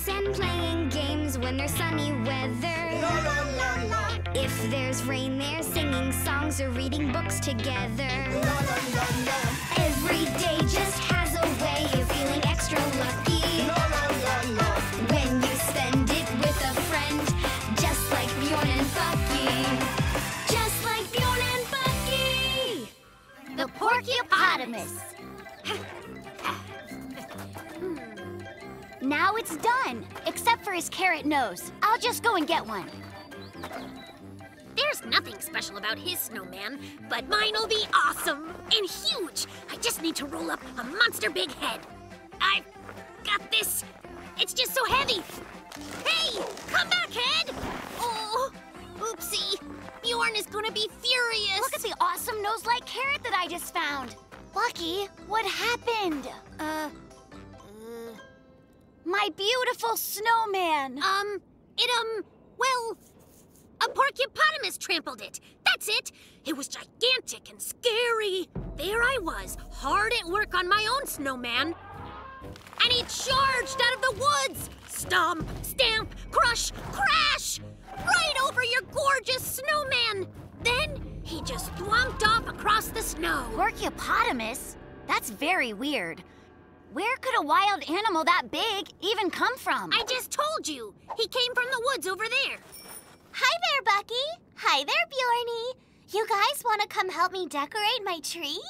books and playing games when there's sunny weather. La la la la. If there's rain, they're singing songs or reading books together. La la la la. Every day just has a way of feeling extra lucky. La la la la. When you spend it with a friend, just like Bjorn and Bucky. Just like Bjorn and Bucky. The Porcupotamos. Now it's done, except for his carrot nose. I'll just go and get one. There's nothing special about his snowman, but mine'll be awesome and huge. I just need to roll up a monster big head. I've got this. It's just so heavy. Hey, come back, head! Oh, oopsie. Bjorn is gonna be furious. Look at the awesome nose-like carrot that I just found. Bucky, what happened? My beautiful snowman. Well, a porcupotamos trampled it. That's it. It was gigantic and scary. There I was, hard at work on my own snowman. And he charged out of the woods. Stomp, stamp, crush, crash! Right over your gorgeous snowman. Then he just thwomped off across the snow. Porcupotamos? That's very weird. Where could a wild animal that big even come from? I just told you. He came from the woods over there. Hi there, Bucky. Hi there, Bjornie. You guys want to come help me decorate my tree?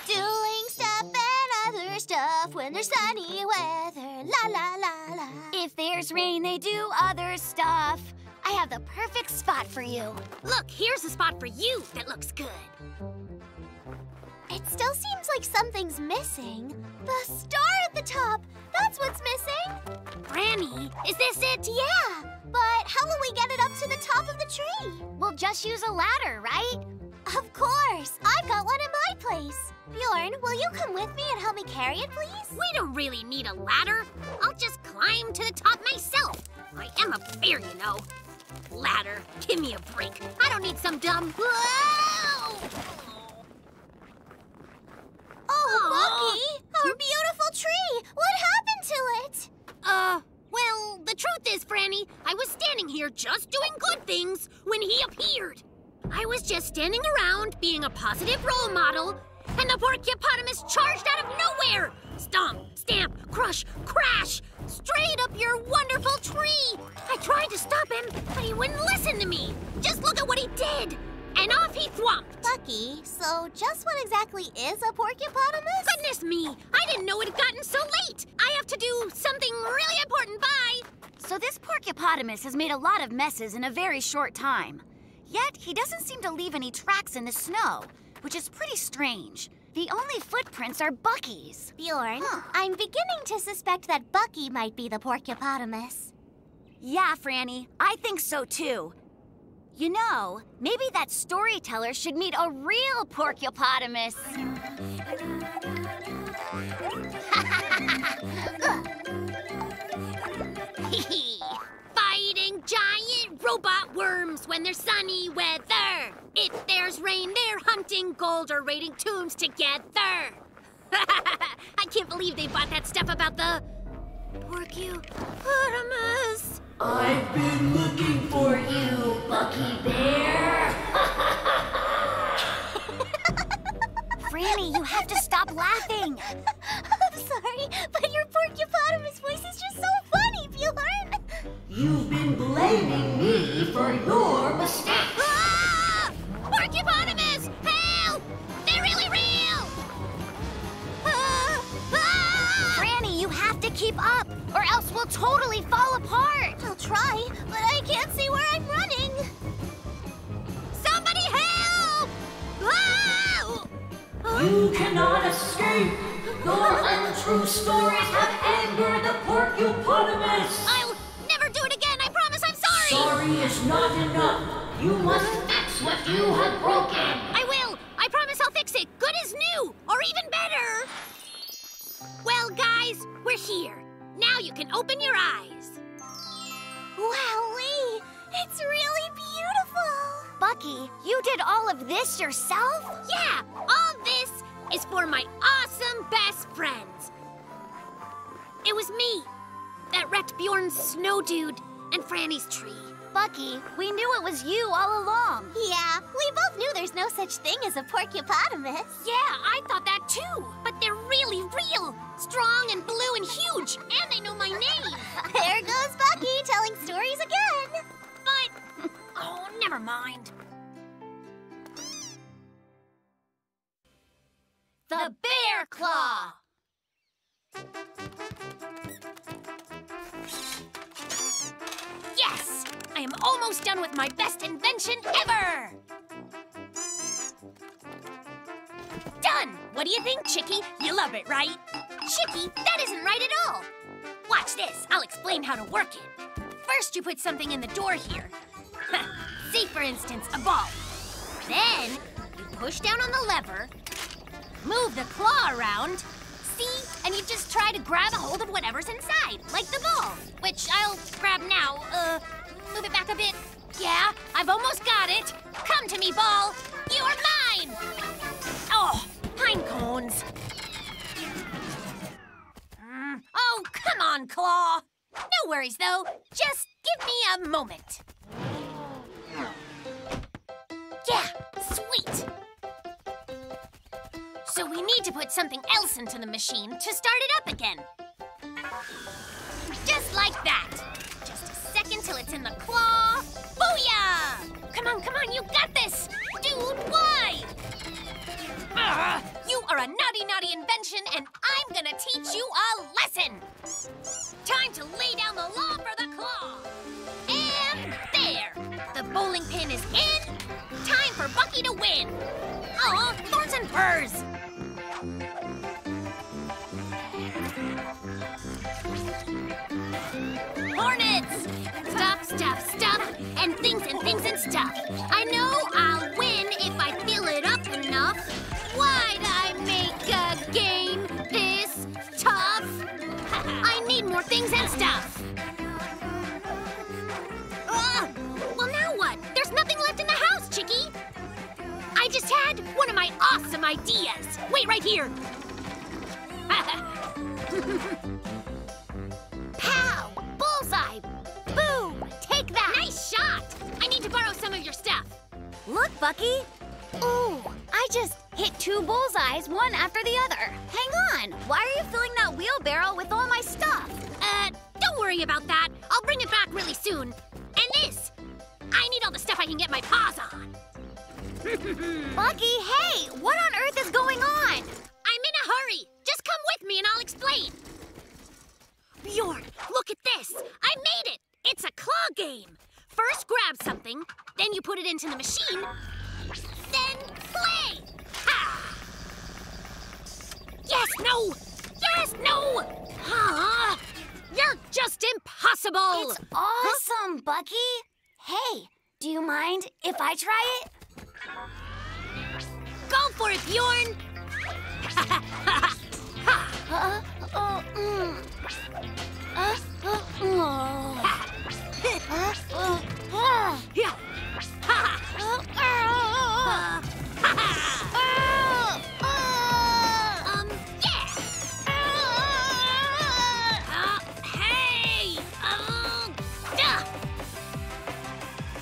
Doing stuff and other stuff when there's sunny weather. La la la la. If there's rain, they do other stuff. I have the perfect spot for you. Look, here's a spot for you that looks good. It still seems like something's missing. The star at the top. That's what's missing. Franny, is this it? Yeah, but how will we get it up to the top of the tree? We'll just use a ladder, right? Of course. I've got one in my place. Bjorn, will you come with me and help me carry it, please? We don't really need a ladder. I'll just climb to the top myself. I am a bear, you know. Ladder, give me a break. I don't need some dumb... Whoa! Oh, Bucky! Our beautiful tree! What happened to it? Well, the truth is, Franny, I was standing here just doing good things when he appeared. I was just standing around being a positive role model, and the porcupotamos charged out of nowhere! Stomp, stamp, crush, crash! Straight up your wonderful tree! I tried to stop him, but he wouldn't listen to me. Just look at what he did! And off he thwomped. Bucky, so just what exactly is a porcupotamus? Goodness me! I didn't know it had gotten so late! I have to do something really important, bye! So this porcupotamos has made a lot of messes in a very short time. Yet, he doesn't seem to leave any tracks in the snow, which is pretty strange. The only footprints are Bucky's. Bjorn, I'm beginning to suspect that Bucky might be the porcupotamus. Yeah, Franny, I think so too. You know, maybe that storyteller should meet a real porcupotamus. Fighting giant robot worms when there's sunny weather. If there's rain, they're hunting gold or raiding tombs together. I can't believe they bought that stuff about the porcupotamus. I've been looking for you, Bucky Bear. Franny, you have to stop laughing. I'm sorry, but your porcupotamus voice is just so funny, Bjorn. You've been blaming me for your mistakes. Ah! Porcupotamos! Help! They're really real! Franny, you have to keep up, or else we'll totally fall apart. I'll try, but I can't see where I'm running. Somebody help! Ah! You cannot escape. Your untrue stories have angered the porcupotamus. I'll never do it again, I promise, I'm sorry! Sorry is not enough. You must fix what you have broken. I will! I promise I'll fix it, good as new, or even better! Well, guys, we're here. Now you can open your eyes. Wowee! It's really beautiful! Bucky, you did all of this yourself? Yeah, all this is for my awesome best friends. It was me that wrecked Bjorn's snow dude and Franny's tree. Bucky, we knew it was you all along. Yeah, we both knew there's no such thing as a porcupotamus. Yeah, I thought that too. But they're really real. Strong and blue and huge. And they know my name. There goes Bucky telling stories again. But, oh, never mind. The Bear Claw! Yes! I am almost done with my best invention ever! Done! What do you think, Chicky? You love it, right? Chicky, that isn't right at all! Watch this. I'll explain how to work it. First, you put something in the door here. See, for instance, a ball. Then, you push down on the lever, move the claw around, see, and you just try to grab a hold of whatever's inside, like the ball, which I'll grab now. Move it back a bit. Yeah, I've almost got it. Come to me, ball. You are mine. Oh, pine cones. Oh, come on, Claw. No worries, though. Just give me a moment. Yeah, sweet. So we need to put something else into the machine to start it up again. Just like that. Just a second till it's in the claw. Booyah! Come on, you got this. Dude, why? You are a naughty invention, and I'm gonna teach you a lesson. Time to lay down the law for the claw. And there. The bowling pin is in. Time for Bucky to win. Aw, thorns and burrs. Hornets! Stuff, and things and stuff. I know I'll win if I fill it up enough. Why'd I make a game this tough? I need more things and stuff. Well, now what? There's nothing left in the house, Chicky. I just had one of my awesome ideas. Wait right here. Pow! Bullseye! Boom! Take that! Nice shot! I need to borrow some of your stuff. Look, Bucky. Ooh, I just hit 2 bullseyes, one after the other. Hang on, why are you filling that wheelbarrow with all my stuff? Don't worry about that. I'll bring it back really soon. And this! I need all the stuff I can get my paws on. Bucky, hey, what on earth is going on? I'm in a hurry. Just come with me and I'll explain. Bjorn, look at this. I made it. It's a claw game. First grab something, then you put it into the machine, then play. Ha! Yes, no. Yes, no. You're just impossible. It's awesome, Bucky. Hey, do you mind if I try it? Go for it, Bjorn.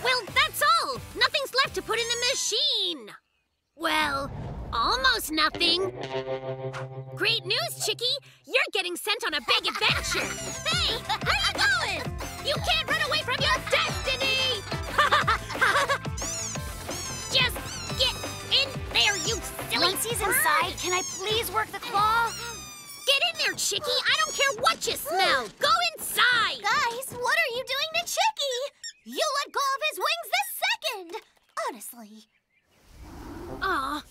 Well, that's all. Nothing's left to put in the machine. Well, almost nothing. Great news, Chicky. You're getting sent on a big adventure. Hey, where you going? You can't run away from your destiny. Just get in there, you silly Once he's bird. inside, can I please work the claw? Get in there, Chicky. I don't care what you smell. Go inside. Guys, what are you doing to Chicky? You let go of his wings this second. Honestly. Aw,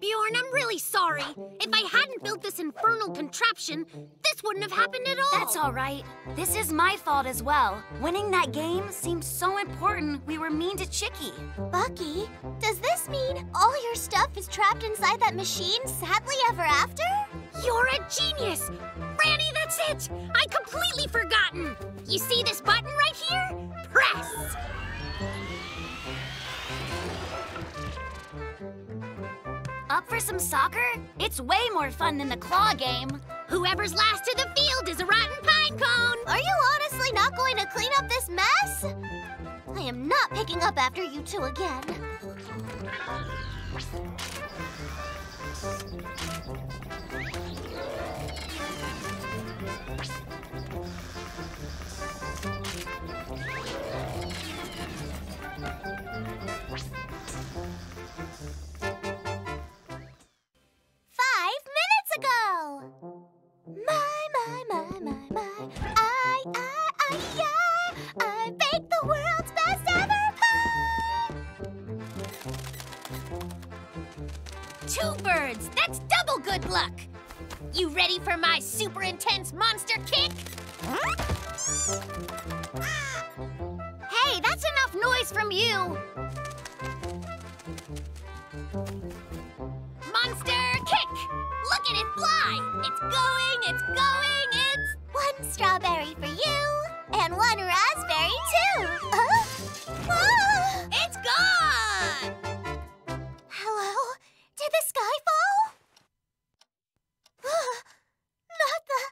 Bjorn, I'm really sorry. If I hadn't built this infernal contraption, this wouldn't have happened at all. That's all right. This is my fault as well. Winning that game seemed so important, we were mean to Chicky. Bucky, does this mean all your stuff is trapped inside that machine sadly ever after? You're a genius! Franny, that's it! I completely forgotten! You see this button right here? Press! Up for some soccer? It's way more fun than the claw game. Whoever's last to the field is a rotten pine cone. Are you honestly not going to clean up this mess? I am not picking up after you two again. I baked the world's best ever pie! 2 birds, that's double good luck. You ready for my super intense monster kick? Hey, that's enough noise from you. Monster kick! Look at it fly! It's going, it's going, it's... 1 strawberry for you, and 1 raspberry too. Ah! It's gone! Hello? Did the sky fall? Not the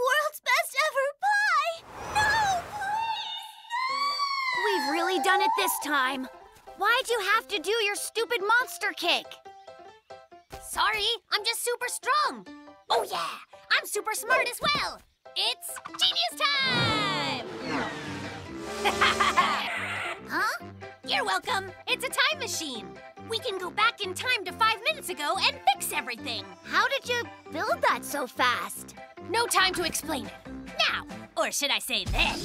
world's best ever pie! No, please! We've really done it this time. Why'd you have to do your stupid monster kick? Sorry, I'm just super strong. Oh yeah, I'm super smart as well. It's genius time! Huh? You're welcome. It's a time machine. We can go back in time to 5 minutes ago and fix everything. How did you build that so fast? No time to explain it. Now, or should I say then?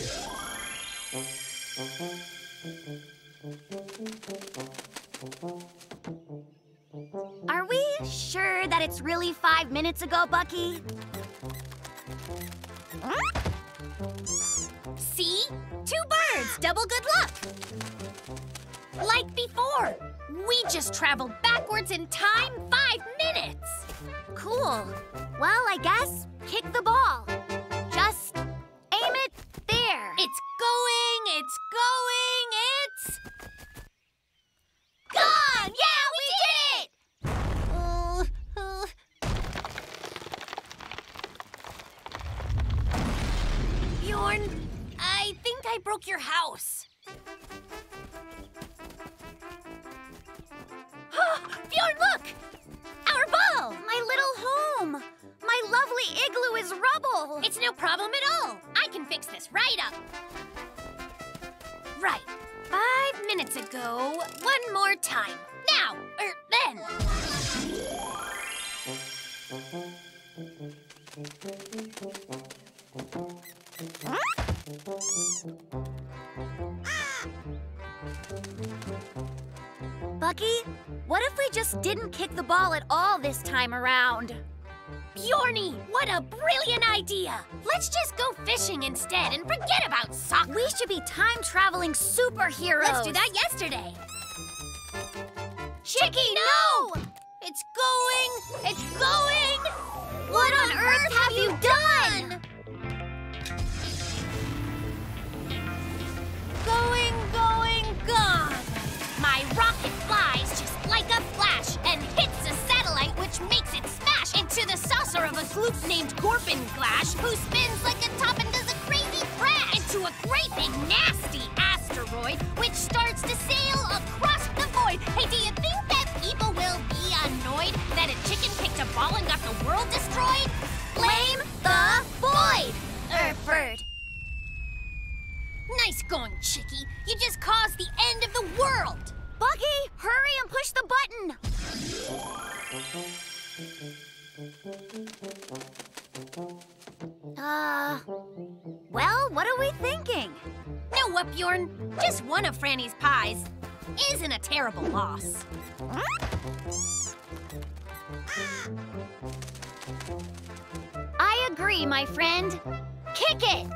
Are we sure that it's really 5 minutes ago, Bucky? See? 2 birds, double good luck. Like before, we just traveled backwards in time 5 minutes. Cool. Well, I guess kick the ball. Just aim it there. It's going, it's going, it's... gone! Yeah, we did it! Bjorn, I think I broke your house. Bjorn, look! Our ball! My little home. My lovely igloo is rubble. It's no problem at all. I can fix this right up. Right. 5 minutes ago. 1 more time. Now, then. Bucky, what if we just didn't kick the ball at all this time around? Bjorny, what a brilliant idea! Let's just go fishing instead and forget about soccer. We should be time-traveling superheroes. Let's do that yesterday. Chicky, no! It's going! It's going! What on earth have you done? Going, going, gone! My rocket flies just like a flash and hits a satellite, which makes it smash into the saucer of a gloop named Gorpinglash, who spins like a top and does a crazy crash into a great big nasty asteroid, which starts to sail across the void. Hey, do you think that people will be annoyed that a chicken picked a ball and got the world destroyed? Blame the void! Bird. Nice going, Chicky. You just caused the end of the world. Bucky, hurry and push the button. Well, what are we thinking? Know what, Bjorn? Just one of Franny's pies isn't a terrible loss. I agree, my friend. Kick it!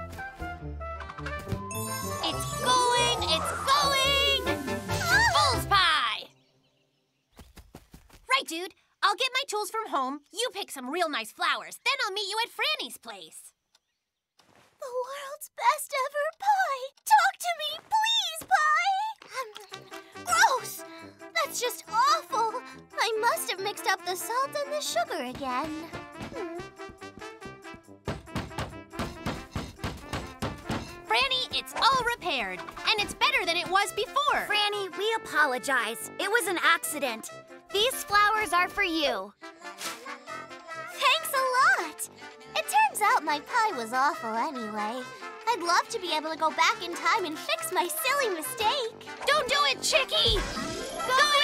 It's going, it's going! Bull's pie! Right, dude. I'll get my tools from home, you pick some real nice flowers, then I'll meet you at Franny's place. The world's best ever pie! Talk to me, please, pie! Gross! That's just awful! I must have mixed up up the salt and the sugar again. Franny, it's all repaired, and it's better than it was before. Franny, we apologize. It was an accident. These flowers are for you. Thanks a lot. It turns out my pie was awful anyway. I'd love to be able to go back in time and fix my silly mistake. Don't do it, Chicky! Go